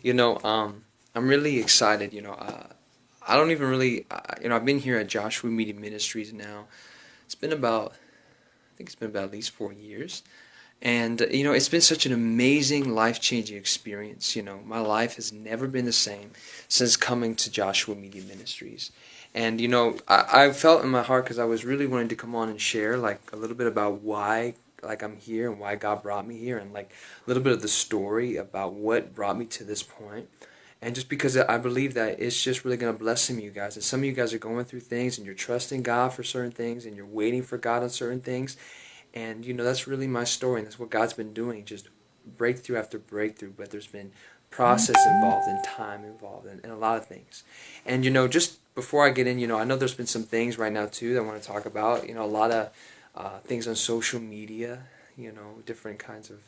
I'm really excited. I don't even really, I've been here at Joshua Media Ministries now. It's been about, I think it's been about at least 4 years. And, it's been such an amazing, life-changing experience. My life has never been the same since coming to Joshua Media Ministries. And, I felt in my heart because I was really wanting to come on and share, like, a little bit about why, like, I'm here and why God brought me here and, like, a little bit of the story about what brought me to this point. And just because I believe that it's just really going to bless some of you guys. And some of you guys are going through things and you're trusting God for certain things and you're waiting for God on certain things. And, that's really my story, and that's what God's been doing, just breakthrough after breakthrough. But there's been process involved and time involved and a lot of things. And, just before I get in, I know there's been some things right now, too, that I want to talk about. A lot of things on social media, different kinds of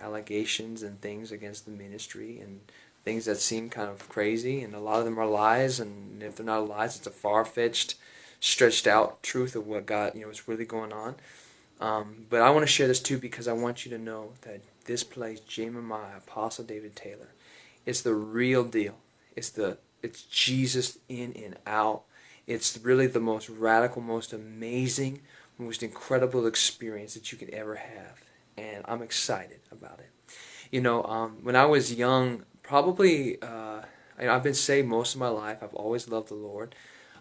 allegations and things against the ministry and things that seem kind of crazy. And a lot of them are lies, and if they're not lies, it's a far-fetched, stretched out truth of what God, is really going on. But I want to share this too because I want you to know that this place, JMMI, Apostle David Taylor, it's the real deal. It's Jesus in and out. It's really the most radical, most amazing, most incredible experience that you could ever have. And I'm excited about it. When I was young, probably, I've been saved most of my life. I've always loved the Lord.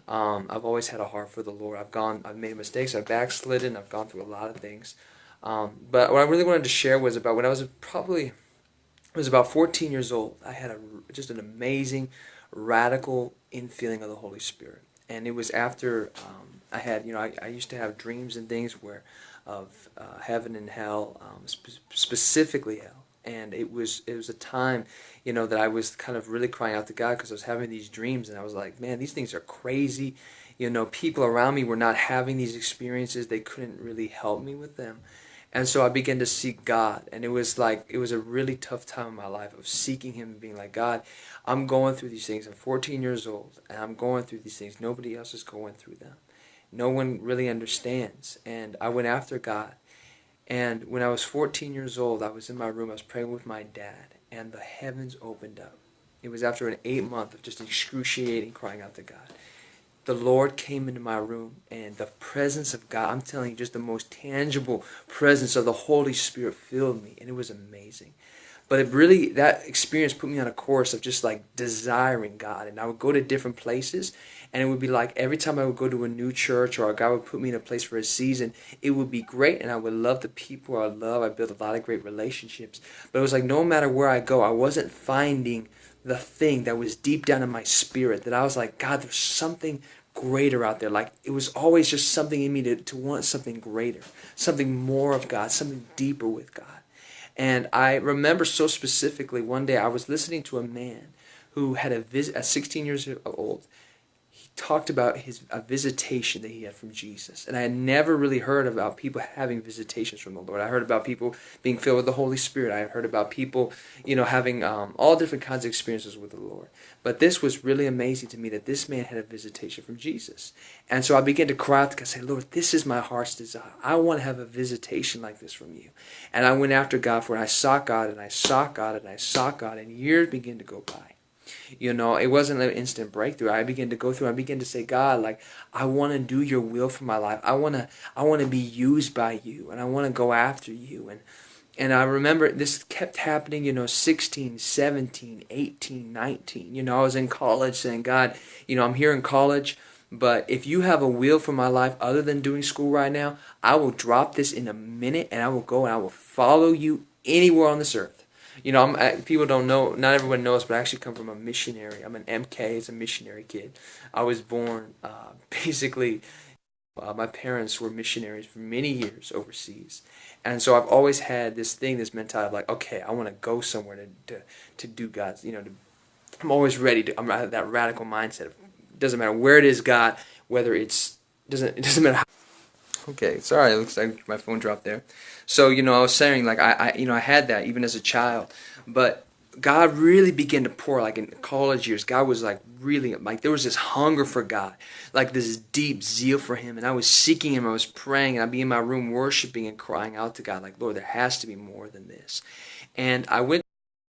I've always had a heart for the Lord. I've made mistakes, I've backslidden, I've gone through a lot of things. But what I really wanted to share was about when I was about 14 years old. I had just an amazing, radical infilling of the Holy Spirit. And it was after I used to have dreams and things of heaven and hell, specifically hell. And it was a time, that I was kind of really crying out to God because I was having these dreams and I was like, man, these things are crazy. People around me were not having these experiences. They couldn't really help me with them. And so I began to seek God. And it was a really tough time in my life of seeking Him and being like, God, I'm going through these things. I'm 14 years old and I'm going through these things. Nobody else is going through them. No one really understands. And I went after God. And when I was 14 years old, I was in my room, I was praying with my dad, and the heavens opened up. It was after an 8 month of just excruciating crying out to God. The Lord came into my room, and the presence of God, I'm telling you, just the most tangible presence of the Holy Spirit filled me, and it was amazing. But that experience put me on a course of just like desiring God. And I would go to different places, and it would be like every time I would go to a new church or God would put me in a place for a season, it would be great, and I would love the people I built a lot of great relationships. But it was like no matter where I go, I wasn't finding the thing that was deep down in my spirit that I was like, God, there's something greater out there. Like it was always just something in me to want something greater, something more of God, something deeper with God. And I remember so specifically one day I was listening to a man who had at 16 years old. He talked about a visitation that he had from Jesus. And I had never really heard about people having visitations from the Lord. I heard about people being filled with the Holy Spirit. I had heard about people, having all different kinds of experiences with the Lord. But this was really amazing to me that this man had a visitation from Jesus. And so I began to cry out to God and say, Lord, this is my heart's desire. I want to have a visitation like this from you. And I went after God for it. I sought God and I sought God and I sought God, and years began to go by. It wasn't an instant breakthrough. I began to say, God, like, I want to do your will for my life. I want to be used by you, and I want to go after you. And I remember this kept happening, 16, 17, 18, 19. I was in college saying, God, I'm here in college, but if you have a will for my life other than doing school right now, I will drop this in a minute, and I will go and I will follow you anywhere on this earth. People don't know, not everyone knows, but I actually come from a missionary. I'm an MK, as a missionary kid. I was born, basically, my parents were missionaries for many years overseas. And so I've always had this mentality of like, okay, I want to go somewhere to do God's, I'm always ready to, I have that radical mindset of, it doesn't matter where it is, God, whether it doesn't matter how. Okay, sorry, it looks like my phone dropped there. So, I was saying, like, I had that even as a child, but God really began to pour, like, in college years. God was, like, really, like, there was this hunger for God, like, this deep zeal for Him, and I was seeking Him, I was praying, and I'd be in my room worshiping and crying out to God, like, Lord, there has to be more than this. And I went